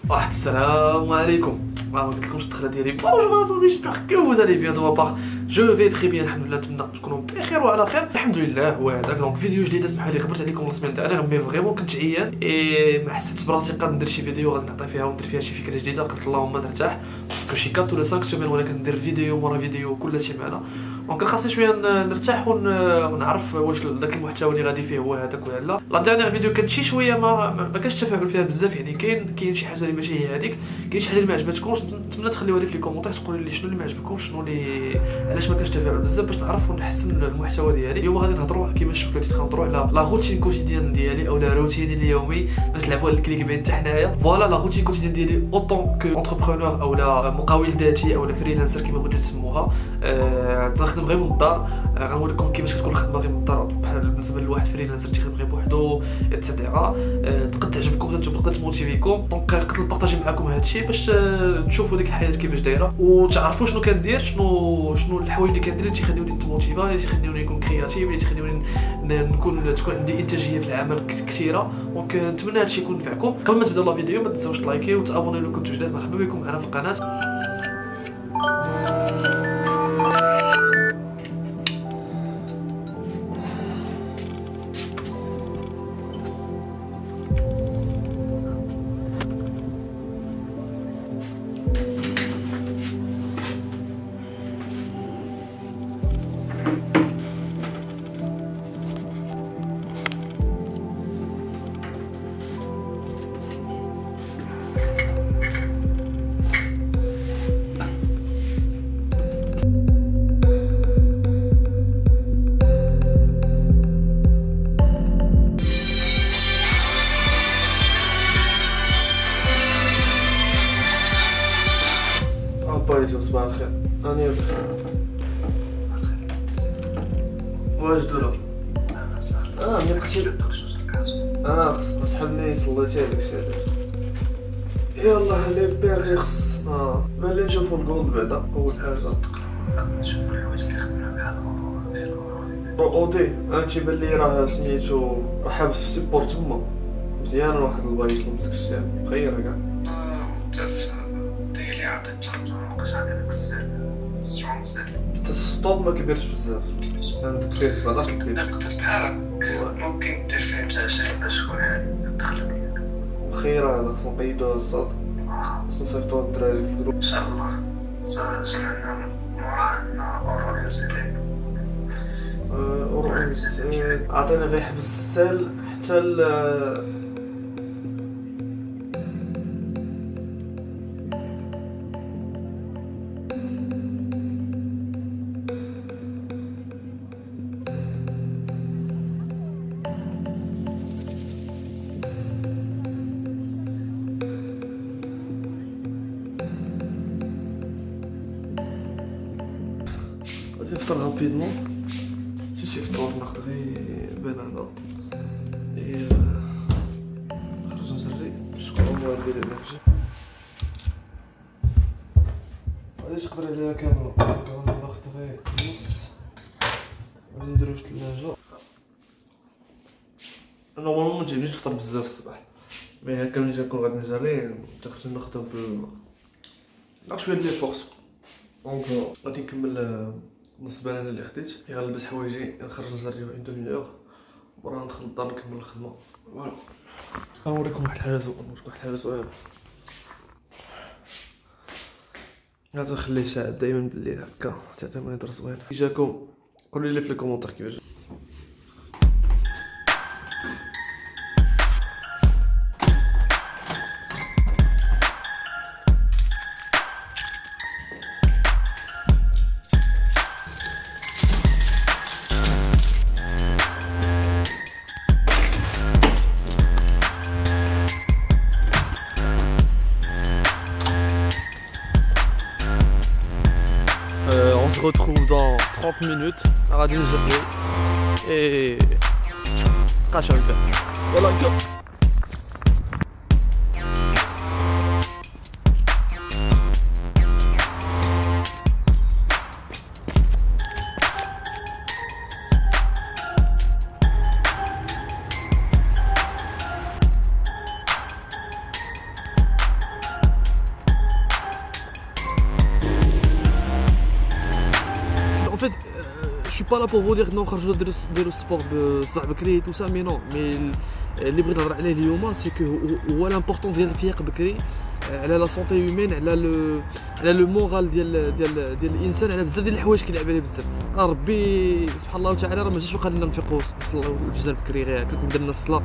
واحد السلام عليكم. ما قلتلكمش الدخله ديالي. بونجور لا فامي، جيسبر كو vous allez bien de ma part. جو في تري بيان الحمد لله. نتمنى تكونوا بخير وعلى خير الحمد لله. هو هذاك دونك فيديو جديد. اسمحوا لي خبرت عليكم السيمانه تاعنا مي فريمون كنت عيان اي ما حسيتش براسي قادر ندير شي فيديو غادي نعطي فيها وندير فيها شي فكره جديده. قلت اللهم نرتاح باسكو شي 4 ولا 5 سيمين وانا كندير فيديو مورا فيديو كل سيمانه. دونك خاصني شويه نرتاح ونعرف واش داك المحتوى اللي غادي فيه هو هذاك ولا لا. لا ديرنيير فيديو كانت شي شويه ما كانش تفاعل فيها بزاف، يعني كاين شي حاجه اللي ماشي هي هذيك، كاين شي حاجه اللي ما عجبتكمش. نتمنى تخليوها لي في لي كومونتير تقولوا لي شنو اللي ما عجبكمش، شنو اللي علاش ما كانش تفاعل بزاف باش نعرف ونحسن المحتوى ديالي. اليوم غادي نهضروا كيما شفتوا كنت كنهضروا على لا روتين كوتيديان ديالي او لا روتين اليومي باش نلعبوا على الكليك بين حتى حنايا. فوالا لا روتين كوتيديان ديالي اوطون كو انتربرونور او لا مقاول ذاتي او لا فريلانسر كيما بغيتو تسموها. تنخدم غير من الدار. غنوريكم كيفاش كتكون الخدمه غير من الدار بحال بالنسبه لواحد فريلانسر تيخدم غير بوحدو اتسيتيرا. تقد تعجبكم تقدر تموتيفيكم. دونك نقدر نبارطاجي معكم هذا الشيء باش تشوفوا ديك الحياه كيفاش دايره وتعرفوا شنو كندير، شنو الحوايج اللي كندير اللي تيخليوني نتموتيفا، اللي تيخليوني نكون كرياتيف، اللي تيخليوني تكون عندي انتاجيه في العمل كثيره. دونك نتمنى هذا الشيء يكون نفعكم. قبل ما تبداو لا فيديو ما تنساوش تلايكيو وتابونيو لو كنتو جداد. مرحبا بكم معنا في القناه. بايجو صباح الخير. راني بخير. واش دولا؟ ملي قلتي خصنا سحبني صليتي هذاك الشيء علاش. يلاه لي بير خصنا ملي نشوفو الكولد بعدا اول حاجه نشوفو الحوايج اللي خدمنا بحال اودي. تيبان لي راه سميتو راه حابس في سيبور تما مزيان. واحد البايك داك الشيء مخير كاع ديالي عطيت غادي داك السير سترونغ سير. حتى السطوب ما كبيرش بزاف، عندك فيه 17 كبير. كنت بحالك ممكن دير فيه حتى شي باش تكون عادي الدخله ديالك. خير هذا خصنا نقيدوها الصاد، خصنا نصيفطوها للدراري في الجروب ان شاء الله. عندنا مورا عندنا اورو سيدي اورو سيدي عطيني غير حبس السال حتى نفطر رابيدمون. شي فطور ناخد غير بنانا نخرج نزري شكون المواد ديالي نحجي غادي تقدر عليها كامله. ناخد غير نص غادي نديرو في الثلاجه. نورمالمون متجيبنيش نفطر بزاف الصباح، مي هكا ملي تنكون غادي نجري خصني ناخد ناخد شويه ديال الفورس. دونك غادي نكمل نص بنانه اللي خديت. غنلبس حوايجي نخرج نزري اون دومي اور وراه ندخل للدار نكمل الخدمه. فوالا غنوريكم واحد الحاجه زوينه. غادي نخليه ساعه دائما بالليل هكا تعطي منظر زوين. كي جاكم قولوا لي في الكومونتير كيفاش. On se retrouve dans 30 minutes à Radin Zerri et Kachal. Voilà, go! suis pas là pour vous dire non خرجوا ديروا السبور بصح بكري tout ça mais non mais اللي بغيت نهضر عليه اليوم سي كو هو لامبورطون ديال الفياق بكري على لا سونتي هيومين على لو مورال ديال الانسان على بزاف ديال الحوايج كيلعب عليه بزاف. ربي سبحان الله تعالى راه ما جاش وقال لنا نفيقوا نصلوا الفجر بكري غير هكاك ندير الصلاه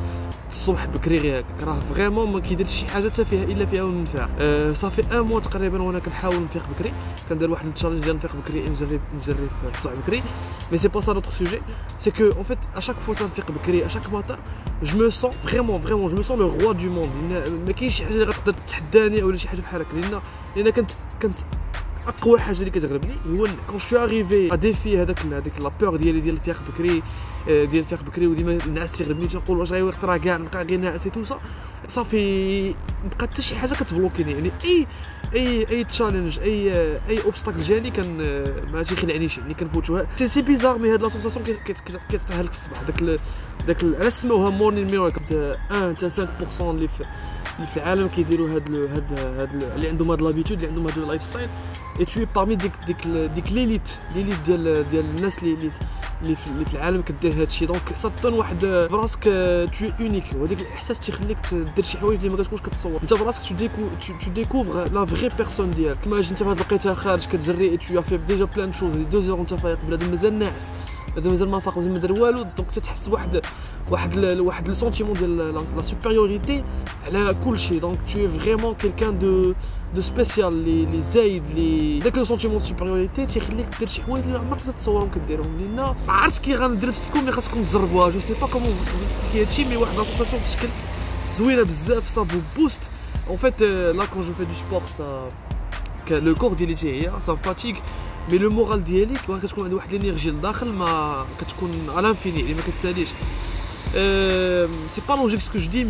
الصبح بكري غير هكاك، راه فريمون ما كيدير شي حاجه حتى فيها الا فيها المنفعه. صافي ان موا تقريبا وانا كنحاول نفيق بكري، كندير واحد التشالنج ديال نفيق بكري نجري في الصبح بكري. مي سي با سا نوتر سوجي، سي كو اون فيت اشاك فوا نفيق بكري اشاك ماتان جو مو سون فريمون جو مو سون لو روا دو موند. ما كاينش شي حاجه اللي غتقدر تحداني اولا شي حاجه بحال هكا، لان كنت اقوى حاجه اللي كتغلبني هو كون شو اريفي اديفي هذاك لا بور ديالي ديال الفياق بكري، ديال الفياق بكري، وديما الناس تيغلبني تنقول واش غيوقت راه كاع نبقى غير ناعس تو صا صافي بقى حتى شي حاجه كتبلوكيني. يعني اي تشالنج اي اوبستاكل جاني كان ما تيخلعنيش، يعني كنفوتوها. سي بيزار مي هاد لا سونساسيون كتعطيها لك الصباح داك على سموها مورنين ميراكل 1 حتى 5% اللي في العالم كيديروا هاد اللي عندهم هاد لابيتود، اللي عندهم هاد اللايف ستايل. اي تو بارمي ديك ليليت ديال الناس اللي في العالم كدير هاد الشيء. دونك صدن واحد براسك تو اونيك، وهذاك الاحساس تيخليك دير شي حوايج اللي ما كتكونش كتصور. انت براسك تو ديكوفر لا فري بيرسون ديالك. كما انت فهاد لقيتها خارج كتجري تو في ديجا بلان شوز 2 اور وانت فايق، بنادم مازال ناعس، بنادم مازال ما فاق، مازال ما دار والو. دونك تتحس واحد لو سونتيمون ديال لا سوبيريوريتي على كل شيء. دونك تو فريمون كيلكان دو سبيسيال اللي زايد لي داك لو سونتيمون دو سوبيريوريتي تيخليك دير شي حوايج اللي عمرك ما تتصورهم كديرهم. لان ما عرفتش كي غندرفسكم، مي خاصكم تجربوها. جو سي با كومون كي هادشي، مي واحد لا سونساسيون بشكل زوينه بزاف. سا فو بوست en fait là quand je fais du sport ça le corps ديالي تي هي ça fatigue mais le moral ديالي كتكون عندي واحد الانرجي لداخل ما كتكون على انفيني اللي ما كتساليش. سي با لوجيك سكو جو دي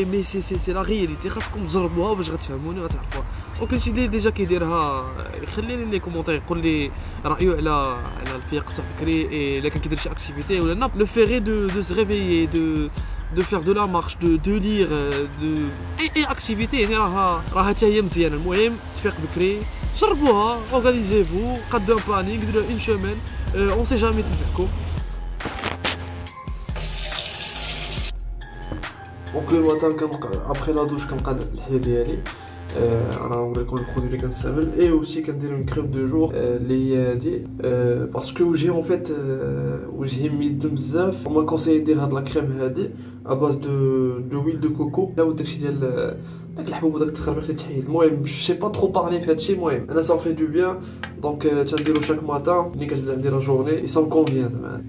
مي سي لا رياليتي. خاصكم تجربوها باش غتفهموني وغتعرفوها. وكل شي اللي ديجا كيديرها يخلي لي كومونتير يقول لي رايو على الفياق الصبح بكري، الا كان كيدير شي اكتيفيتي ولا نا لو فيغي دو se réveiller de faire de la marche de lire اي اكتيفيتي. يعني راها حتى هي مزيانه. المهم تفيق بكري، جربوها، اورغانيزيفو، قدو ان بلانينغ، ديروا اون شومان، اون سي جامي تنفعكم. دونك لو ماتان كنبقى ابخي لا دوش كنبقى الحياه ديالي. انا نوريكم البرودوي اللي كنستعمل، اي اوسي كندير اون كريم دو جور اللي هي هادي باسكو وجهي اون فيت وجهي ميدم بزاف. وما كونساي ندير هاد لا كريم هادي اباز دو ويل دو كوكو لا وداكشي ديال داك الحبوب وداك التخربيق اللي تحيد. المهم سي با ترو بارلي في هادشي. المهم انا سا في دو بيان. دونك تنديرو شاك ماتان ملي كتبدا عندي لا جورني اي سا كونفيان زعما.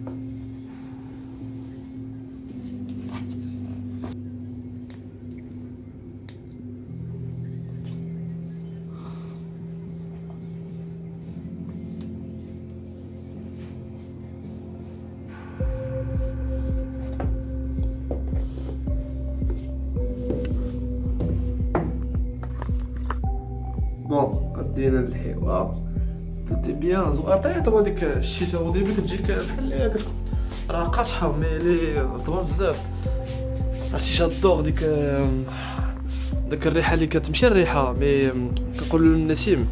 بون دينا الحيوه قلتي بيان زغارطيه. طبعا ديك الشتاء وديبي كتجيك بحال اللي كتكون راه قاصحه مي لي طبعا بزاف. عرفتي جادور داك الريحه اللي كتمشي الريحه مي كنقولوا للنسيم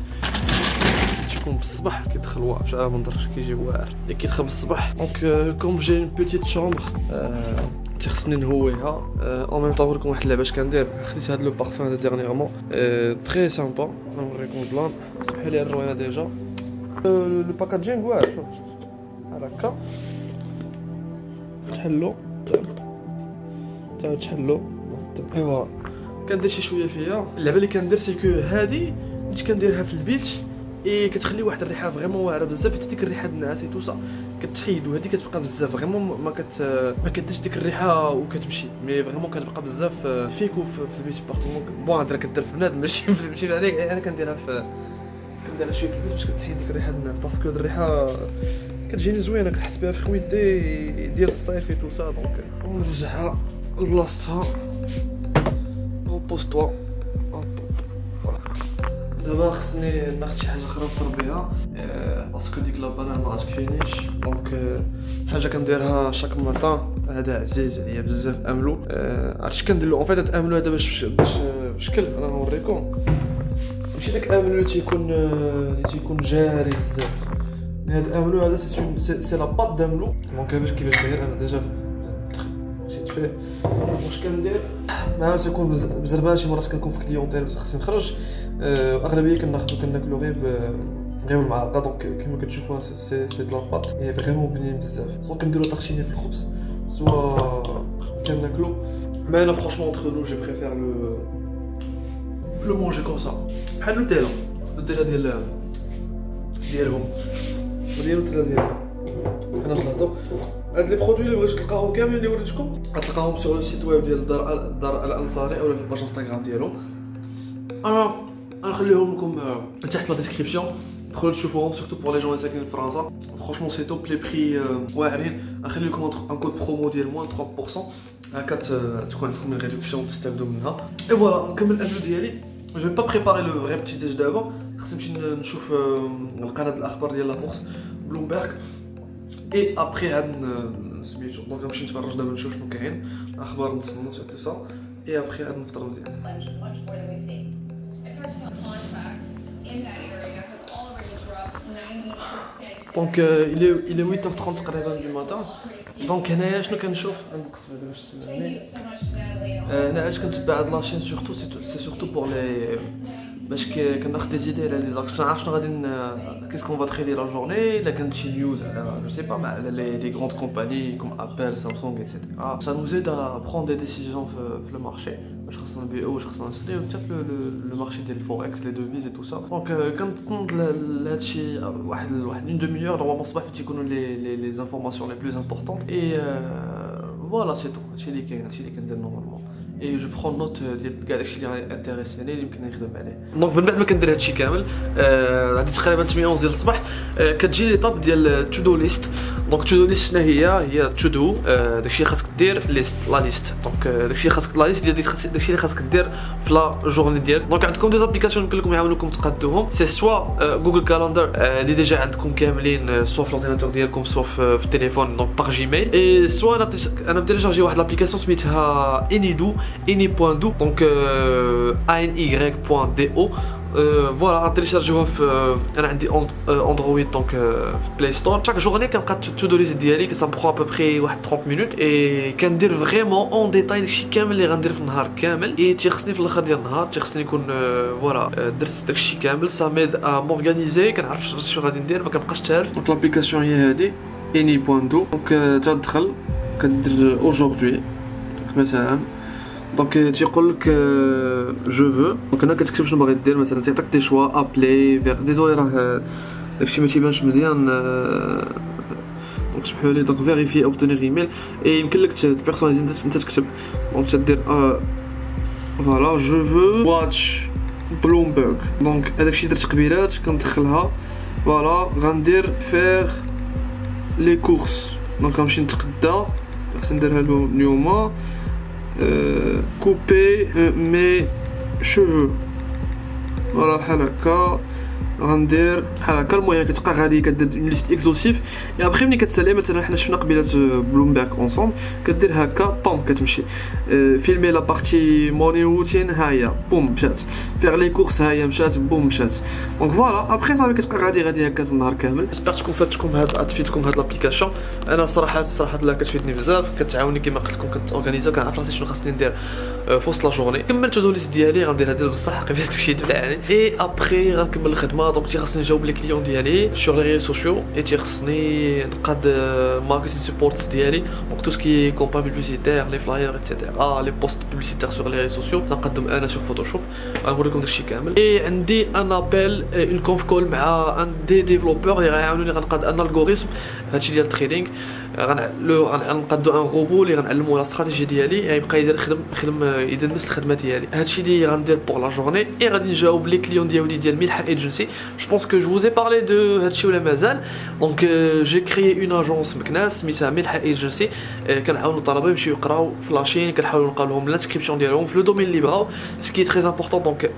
تكون بالصباح كيدخل واعر شحال من درجه كيجي واعر اللي كيدخل بالصباح. دونك كوم جي اون بيتيت شومبر تخصني نهويها. اون ميم طون نوريكم واحد اللعبه اش كندير. خديت هاد لو بارفان هذا ديرنييرمون تري سامبا. نوريكم البلان. سمحوا لي الروينه ديجا لو باكاجينغ واعر. شوف بحال هكا تحلو تا تحلو. ايوا كندير شي شويه فيها. اللعبه اللي كندير سيكو هادي ملي كنديرها في البيت كتخلي واحد الريحه فريمون واعره بزاف. حتى ديك الريحه الناس تو صا كتحيد، وهذه كتبقى بزاف فريمون ما كديرش ديك الريحه وكتمشي، مي فريمون كتبقى بزاف فيكو في البيت بارتمون. بون هضره كدير في بنادم ماشي عليك. انا كنديرها شويه في البيت باش كتحيد ديك الريحه الناس، باسكو الريحه كتجيني زوينه كنحس بها في خويدي ديال الصيف تو صا. دونك نرجعها لبلاصتها. بوز توا دابا خصني ناخذ شي حاجه اخرى نفطر بها باسكو ديك لابانان ما عجبتنيش. دونك حاجه كنديرها شاك ماتان. هذا عزيز عليا بزاف املو. عرفتش كندير له اون فيت املو هذا باش بشكل انا نوريكم. ماشي داك املو اللي تيكون جاري بزاف، هاد املو هذا سي لا بات داملو دونك باش كيفاش داير انا ديجا مشيت فيه واش كندير مع تيكون بزربان شي مرات كنكون في كليونتيل خاصني نخرج اغلبيه كناكلو غير بالمعلقه دونك كما كتشوفوا سي دو لا بات هي فريمون بنين بزاف سواء كنديرو طاغشيني في الخبز سواء كناكلو مي انا فرونشمون اونتر نو جي بريفير لو مونجي كوم سا بحال النوتيلا ديالهم وديالو النوتيلا ديالنا انا نهضر هاد لي برودوي اللي بغيتو تلقاهم كاملين اللي وريتكم غتلقاهم سور لو سيت ويب ديال دار الانصاري اولا الباج انستغرام ديالهم انا غنخليهم لكم تحت لا ديسكريبسيون دخلوا تشوفوهم سورتو بور لي جون اللي ساكنين في فرنسا فرونشمون سي توب لي بري واعرين غنخلي لكم ان كود برومو ديال موان 30% هكا تكون عندكم ريدكسيون تستافدوا منها اي فوالا نكمل الانفو ديالي جو با بريباري لو فري بتي ديج دابا خصني نمشي نشوف القناه الاخبار ديال لا بورس بلومبيرغ اي ابري عاد سميتو دونك غنمشي نتفرج دابا نشوف شنو كاين الاخبار نتصنت تو سا اي ابري عاد نفطر مزيان دونك il est 8h30 تقريبا du matin دونك هنايا شنو كنشوف عندك الصباح باش تسمعني انا علاش كنتبع هاد لاشين سورتو سي سورتو بور لي باش كناخذ دي زيدي على لي زاكس نعرف شنو غادي كيس كون فا تريدي لا جورني الا كانت شي نيوز على جو سي با على لي غروند كومباني كوم ابل سامسونج ايتترا سا نوز ايد ا برون دي ديسيزيون في لو مارشي واش خصنا نبيعو واش خصنا نشريو حتى في لو مارشي ديال الفوركس لي دوفيز اي تو سا دونك كنتصنت لهادشي واحد اون دومي اور نورمالمون الصباح فين تيكونوا لي زانفورماسيون لي بلوز امبورطونط اي فوالا سي تو هادشي اللي كاين هادشي اللي كندير نورمالمون اي جو برون نوت ديال كاع داكشي اللي انتريسيني اللي يمكن نخدم عليه دونك من بعد ما كندير هادشي كامل عندي تقريبا 8 11 ديال الصباح كتجي ليطاب ديال تو دو ليست دونك تو دو ليست شنو هي تو دو داكشي اللي خاصك دير ليست لا ليست دونك داكشي اللي خاصك لا ليست ديال داكشي اللي خاصك دير في لا جورني ديالك دونك عندكم دي زابليكاسيون يمكن لكم يعاونوكم تقادوهم سي سوا جوجل كالندر اللي ديجا عندكم كاملين سوا في الاورديناتور ديالكم سوا في التليفون دونك باغ جيميل اي سوا انا متيليجارجي واحد لابليكاسيون سميتها انيدو ini.do donc any.do فوالا تيليشارجيوها في انا عندي اندرويد دونك في بلاي ستور شاك جورني كنبقى تو دو ليست ديالي كسا برو ابوبري واحد 30 مينوت اي كندير فريمون اون ديتاي داكشي كامل اللي غندير في النهار كامل اي تيخصني في الاخر ديال النهار تيخصني نكون فوالا درت داكشي كامل سا ميد ا مورغانيزي كنعرف شنو غادي ندير ما كنبقاش تالف دونك لابليكاسيون هي هادي any.do دونك تدخل كدير اوجوردي مثلا دونك تيقول لك جو فو دونك هنا كتكتب شنو باغي دير مثلا تيعطيك دي شوا ابلي فيغ ديزولي راه داكشي ما تيبانش مزيان دونك سمحوا لي دونك فيريفي اوبتونير ايميل اي يمكن لك تبيرسوناليزي انت تكتب دونك تدير فوالا جو فو واتش بلومبيرغ دونك هداكشي درت قبيلات كندخلها فوالا غندير فيغ لي كورس دونك غنمشي نتقدا خصني نديرها له اليوم couper mes cheveux voilà بحال هكا غندير بحال هكا المهم كتبقى غادي كدير اون ليست اكزوسيف اي ابري ملي كتسالي مثلا حنا شفنا قبيلات بلومبيرغ اونصومبل كدير هكا بوم كتمشي فيلمي لا بارتي مورنين روتين ها هي بوم مشات فيغ لي كورس ها هي مشات بوم مشات دونك فوالا ابري صافي كتبقى غادي هكا النهار كامل جيسبر تكون فاتتكم تفيدكم هاد لابليكاسيون انا صراحه لا كتفيدني بزاف كتعاوني كما قلت لكم كنتورغانيزا كنعرف راسي شنو خاصني ندير في وسط لا جورني كملت تو دو ليست ديالي غندير هذا بصح قبيله داكشي دفعني اي ابري غنكمل الخدمه دونك تيخصني نجاوب لي كليون ديالي سور لي ريزو سوسيو اي تيخصني نقاد ماركتينغ سبورت ديالي دونك تو سكي كومبان بوبليسيتير لي فلاير ايتترا لي بوست بوبليسيتير سور لي ريزو سوسيو تنقدم انا سور فوتوشوب غنوريكم داكشي كامل اي عندي ان ابل اون كونف كول مع ان دي ديفلوبور اللي غيعاونوني غنقاد ان الغوريثم هادشي ديال التريدينغ غنقادو ان روبو اللي غنعلمو لا استراتيجي ديالي غيبقى يخدم يدير نفس الخدمه ديالي هادشي اللي غندير بور لا جورني اي غادي نجاوب لي كليون ديالي ديال ملحه ايجنسي جو بونس كو جو فوز بارلي دو هادشي ولا مازال دونك جي كريي اون اجونس مكناس سميتها ملحه ايجنسي كنعاونو الطلبه يمشيو يقراو في لاشين كنحاولوا نلقاو لهم لانسكريبسيون ديالهم في لو دومين اللي بغاو سكي تري امبورطون دونك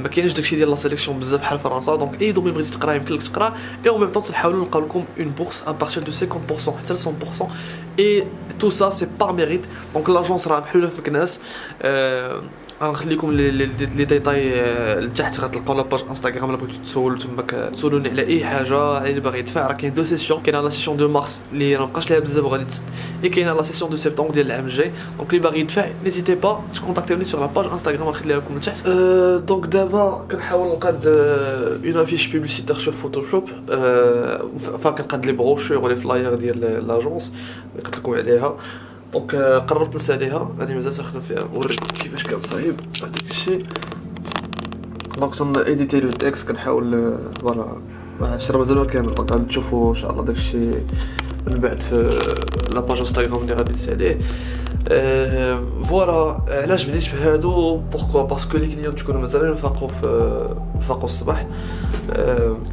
ما كاينش داكشي ديال لا سيليكسيون بزاف بحال فرنسا دونك اي دومين بغيتي تقرا يمكن لك تقرا اي او ميم طون نحاولوا نلقاو لكم اون بورس ا بارتير دو 50% حتى ل 100% et tout ça c'est par mérite donc l'agence راه محلوله في مكناس غنخليكم لي ديتاي لتحت، غتلقاو لاباج انستغرام الا بغيتو تسولوا تماك، تسولوني على اي حاجه، على اللي باغي يدفع. راه كاين دو سيسيون، كاينه لا سيسيون دو مارس اللي راه مابقاش ليها بزاف وغادي تسد، اي كاينه لا سيسيون دو سبتمبر ديال العام الجاي. دونك اللي باغي يدفع نيزيتي با تكونتاكتوني سور لاباج انستغرام، غنخليها لكم لتحت. دونك دابا كنحاول نقاد اون افيش بوبليسيتير سور فوتوشوب، كنقاد لي بروشور ولي فلاير ديال لاجونس اللي قلت لكم عليها. دونك قررت نسى عليها، هادي مازال تنخدم فيها، نوريكم كيفاش كان صعيب هذاك الشيء. دونك صن ايديتي لو تكست، كنحاول فوالا هادشي راه مازال ما كامل. دونك غادي تشوفوا ان شاء الله داك الشيء من بعد في لاباج انستغرام اللي غادي نسى عليه. فوالا علاش بديت بهادو، بوركوا باسكو لي كليون تكونوا مازال فاقوا الصباح،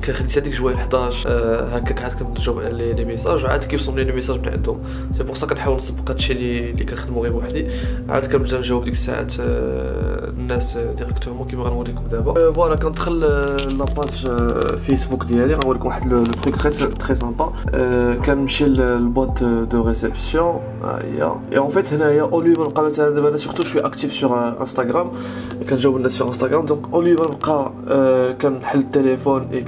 كنخلي هذيك جوال 11 هكاك عاد كنجاوب على لي ميساج، عاد كيوصلني لي ميساج من عندهم. سي بور سا كنحاول نسبق هادشي اللي كنخدمو غير بوحدي، عاد كنبدا نجاوب ديك الساعات الناس ديريكتومون كيما غنوريكم دابا. فوالا كندخل لاباج فيسبوك ديالي، غنوريكم واحد لو تروك تري سامبا. كنمشي للبوات دو ريسبسيون هي، اي اون فيت هنايا اوليو نبقى مثلا دابا انا سورتو شويه اكتيف سور انستغرام، كنجاوب الناس سور انستغرام. دونك اوليو نبقى كنحل التليفون اي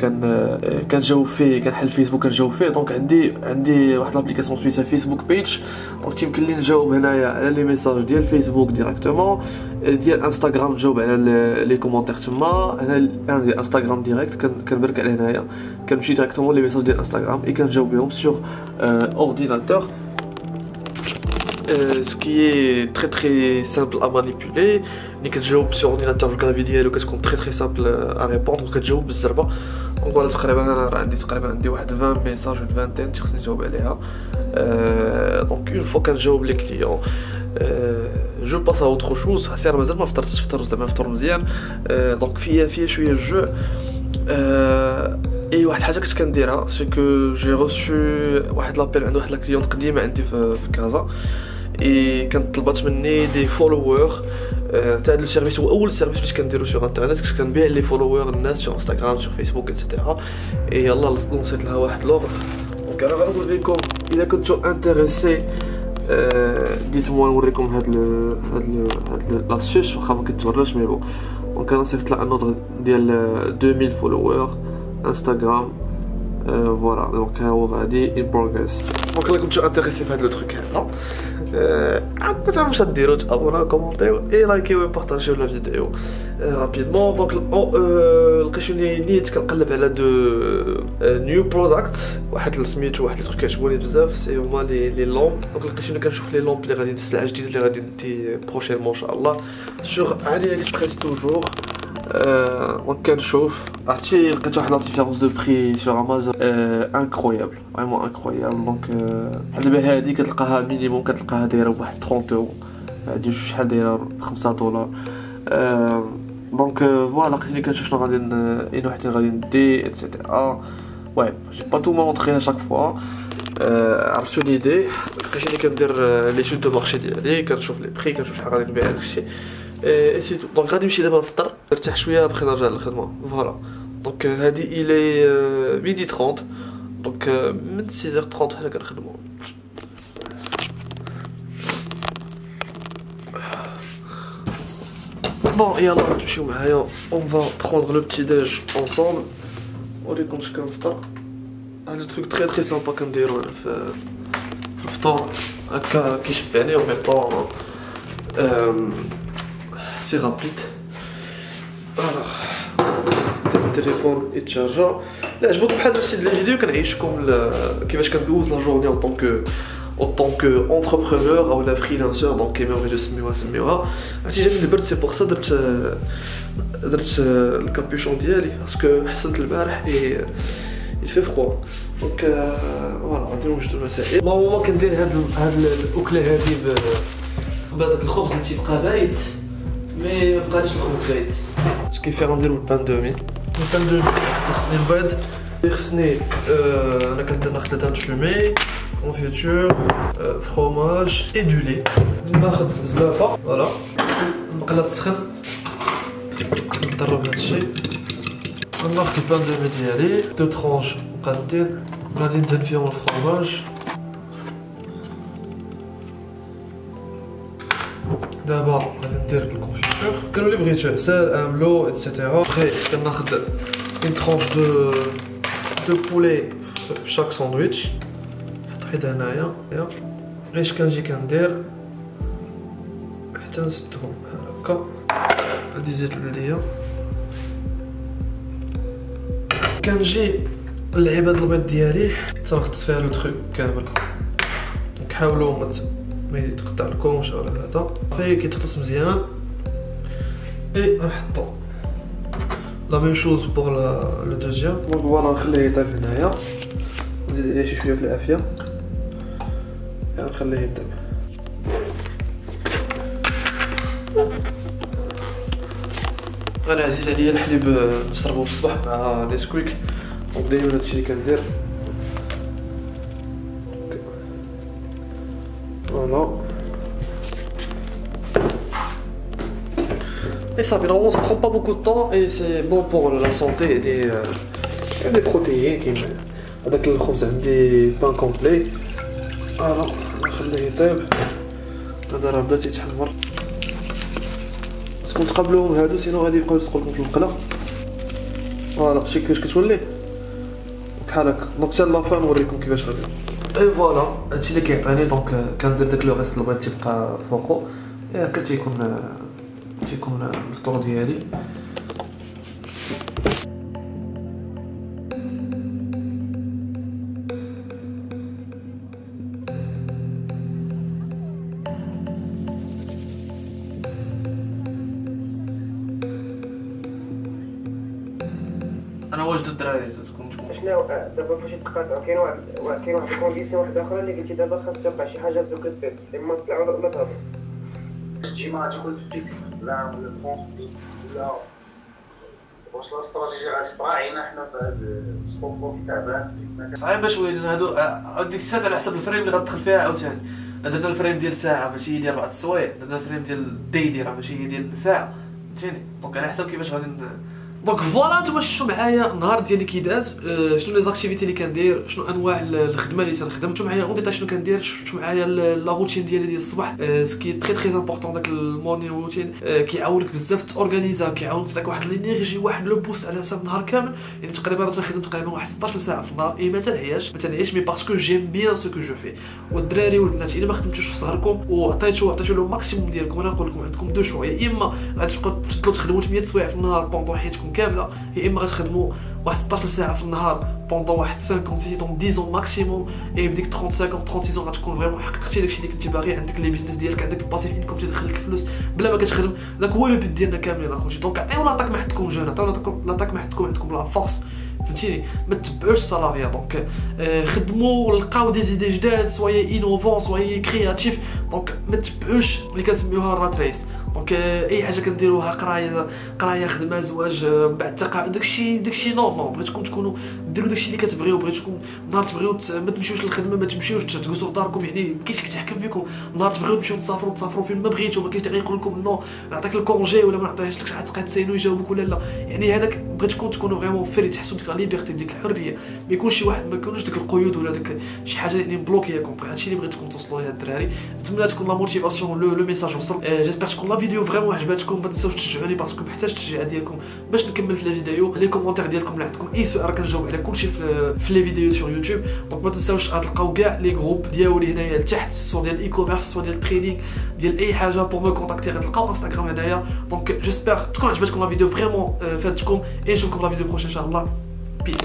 كنجاوب فيه، كنحل فيسبوك كنجاوب فيه. دونك عندي واحد لابليكاسيون سميتها فيسبوك بيج. دونك تيمكن لي نجاوب هنايا على لي ميساج ديال فيسبوك ديريكتومون، ديال انستغرام نجاوب على لي كومونتير تما. هنا ديال انستغرام ديريكت كنبرك على هنايا، كنمشي ديريكتومون لي ميساج ديال انستغرام اي كنجاوب بهم سور اورديناتور. Ce qui est très simple à manipuler. اللي كتجاوب sur ordinateur بالكلافي ديالو كتكون très simple à répondre وكتجاوب بالزربه. دونك فوالا تقريبا انا راه عندي واحد 20 ميساج و 20 خصني نجاوب عليها. دونك اون فوا كنجاوب لي كليون جو باس ا اوتر شوز. حسيت مازال ما فطرتش، زعما فطور مزيان. دونك فيها شويه الجوع. اي واحد الحاجه كنت كنديرها سي كو جي روسو واحد لابيل عند واحد لا قديمه عندي في كازا، اي كانت طلبات مني دي فولوور تاع هذا السيرفيس. هو اول سيرفيس اللي كنديرو سور انترنت، كنت كنبيع لي فولوور الناس سور انستغرام سور فيسبوك ايتترا. اي يلا لونسيت لها واحد لوفر. دونك انا غنوريكم الا كنتو انتريسي، ديت موا نوريكم هاد لاسيس واخا ما كتوراش مي بون. دونك انا صيفط لها نوض ديال 2000 فولوور انستغرام. فوالا دونك ها هو غادي ان بروغريس. دونك الا كنتو انتريسي في هاد لو تروك هذا، كنت عارف واش ديروا، تابوناو كومونتيو اي لايكيو بارطاجيو لا فيديو رابيدمون. دونك لقيتوني نيت كنقلب على دو نيو برودكت، واحد سميتو واحد لي تروك عجبوني بزاف، سي هما لي لومب. دونك لقيتوني كنشوف لي لومب اللي غادي السلعه جديده اللي غادي ندي بروشينمون ان شاء الله سور علي اكسبريس توجور. دونك كنشوف عرفتي لقيت واحد لا ديفيرونس دو بري سور امازون انكرويابل، فريمون انكرويابل. دونك دابا هادي كتلقاها مينيموم كتلقاها دايره بواحد 30 يورو، هادي شحال دايره $5. دونك فوالا لقيتني كنشوف شنو غادي اين وحدين غادي ندي ايتترا. وي جي با تو مونطري شاك فوا. عرفتو ليدي، لقيتني كندير لي شوت دو مارشي ديالي، كنشوف لي بري، كنشوف شحال غادي نبيع داكشي اي سي تو. دونك غادي نمشي دابا نفطر، نرتاح شويه باقي نرجع للخدمه. فوالا دونك هادي الي ميدي 30. دونك من 6h30 حنا كنخدمو. بون يلا تمشيو معايا، اون فا بروندر لو بتي ديج اونصومبل. نوريكم اش كنفطر. هاد تروك تري سامبا كنديرو انا في الفطور، هكا كيشبعني و ميم طون سي رابيد. الوغ التليفون يتشارجا. لا عجبوكم بحال نفس هاد الفيديو كنعيشكم كيفاش كندوز لا جورني اون طونك اونتربرونور او لا فريلانسور. دونك كيما بغيتو سميوها. عرفتي جاني البرد سي بوغ سا درت الكابيشون ديالي باسكو حسنت البارح il fait froid. دونك فوالا غادي نوجدو المسائل. ماما كندير هاد الاكله هادي بهذاك الخبز اللي تيبقى بايت، مي مبقاليش الخبز بايت. اش كيفير نديرو البان دومي. البان دومي خصني البيض، خصني انا كندير نخله مفلومي، كونفيتور، فروماج اي دو لي. ناخذ زلافه فوالا، المقله تسخن، نضرب هادشي، ناخذ البان دومي ديالي دو طرونج مقادين، غادي ندهن فيهم الفروماج. دابا غادي ندير الكونفيتور، ديروا اللي بغيتوه سال املو ايتترا. ابخي كناخد une tranche de poulet في chaque ساندويتش. نحط حيد هنايا غير اش كنجي كندير حتى نسدهم بحال هكا. هادي زيت البلديه. كنجي نلعب هاد البيض ديالي تنغطس فيها لو تروك كامل. دونك حاولوا ما يتقطع لكمش ولا هذا. فاي كيتغطس مزيان اي نحطو لا ميم شوز بوغ لو دوزيام. دونك فوالا نخليه يطيب هنايا نزيد عليه شي شويه في العافيه نخليه يطيب. انا عزيز عليا الحليب نشربو في الصباح مع نسكويك. دونك دايما هادشي اللي كندير. فوالا et ça finalement ça prend pas beaucoup de temps et c'est bon pour la santé et des protéines كاين هذاك الخبز عندي بان كومبلي. فوالا نخليه يطيب. هذا راه بدا تيتحمر. خصكم تقابلوهم هادو سينو غادي يبقاو يلصقوا لكم في المقله. فوالا شتي كيفاش كتولي بحال هكا. دونك حتى لافان نوريكم كيفاش غادي. اي فوالا هادشي اللي كيعطيني. دونك كندير داك لو ريست البيض تيبقى فوقو. هكا تيكون الفطور ديالي. انا واجد الدراري تكون شنو دابا فاش يتقاطعوا كاين واحد الكونديسيون واحده اخرى اللي قلتي دابا خاص توقع شي حاجه في دوك البيض اما تطلع ولا تهبط. ديما تكون فيكس لا ولا كونفي لا واش لا استراتيجيه غادي تراعينا حنا في هذا السبوط التعبان. صعيب شويه لان هادو ديك الساعه على حسب الفريم اللي غتدخل فيها عاوتاني. درنا الفريم ديال ساعه ماشي ديال 4 السوايع. درنا الفريم ديال الديلي راه ماشي ديال ساعه فهمتيني. دونك على حسب كيفاش غادي دونك فوالا نتوما شفتوا معايا النهار ديالي كي داز. شنو لي زاكتيفيتي اللي كندير شنو انواع الخدمه اللي تنخدم. شفتوا معايا اون ديتاي شنو كندير. شفتوا معايا لا روتين ديالي ديال الصباح. سكي تري امبورطون داك المورنين روتين. كيعاونك بزاف تورغانيزا. كيعاونك تعطيك واحد الانرجي واحد لو بوست على حساب النهار كامل. يعني تقريبا راه تنخدم تقريبا واحد 16 ساعه في النهار. اي ما تنعياش مي باسكو جيم بيان سو كو جو في. والدراري والبنات الا ما خدمتوش في صغركم وعطيتو لو ماكسيموم ديالكم. انا نقول لكم عندكم دو شوا. يا اما غادي تبقاو تخدموا 8 سوايع في النهار بوندون حياتكم كامله. اما غتخدموا واحد 16 ساعه في النهار بوندون واحد 5 6 10 ماكسيموم. اي في ديك 35 36 غتكون فريمون حققتي داكشي اللي كنتي باغي. عندك لي بيزنس ديالك عندك الباسيف انكم تيدخل لك الفلوس بلا ما كتخدم. داك هو لو بيت ديالنا كاملين اخوتي. دونك عطيو لاطاك ما حدكم جون. عطيو لاطاك ما حدكم عندكم لا فورس فهمتيني. ما تبعوش السالاريا. دونك خدموا لقاو دي زيدي جداد سوايي انوفون سوايي كرياتيف. دونك ما تبعوش اللي كنسميوها الرات ريس. دونك اي حاجه كنديروها قرايه خدمه زواج بعد تقاعد داكشي نورمال. بغيتكم تكونوا ديروا داكشي اللي كتبغيو. بغيتكم نهار تبغيو ما تمشيوش للخدمه ما تمشيوش تجلسوا في داركم. يعني ما كاينش اللي كيتحكم فيكم. نهار تبغيو تمشيو تسافروا فين ما بغيتو. ما كاينش اللي غيقول لكم نو نعطيك الكونجي ولا ما نعطيهاش لك. شحال تبقى تساينو يجاوبك ولا لا. يعني هذاك بغيتكم تكونوا فريمون فري تحسوا بديك لا ليبرتي بديك الحريه. ما يكونش شي واحد ما يكونوش ديك القيود ولا داك شي حاجه اللي مبلوكياكم. هادشي اللي بغيتكم توصلوا ليه الدراري. نتمنى تكون لا موتيفاسيون لو ميساج وصل. جيسبر تكون لا فيديو فريمون عجباتكم. ما تنساوش تشجعوني باسكو محتاج التشجيع ديالكم باش نكمل في الفيديو. لي كومونتير ديالكم اللي عندكم اي سؤال كنجاوب على كلشي في لي فيديو سور يوتيوب. دونك ما تنساوش غتلقاو كاع لي جروب ديالي هنايا لتحت سواء ديال الاي كوميرس سواء ديال التريدينغ ديال اي حاجه بور مو كونتاكتي. غتلقاو انستغرام هنايا. دونك جيسبر تكون عجبتكم لا فيديو فريمون فاتكم. اي نشوفكم لا فيديو بروشين ان شاء الله. بيس.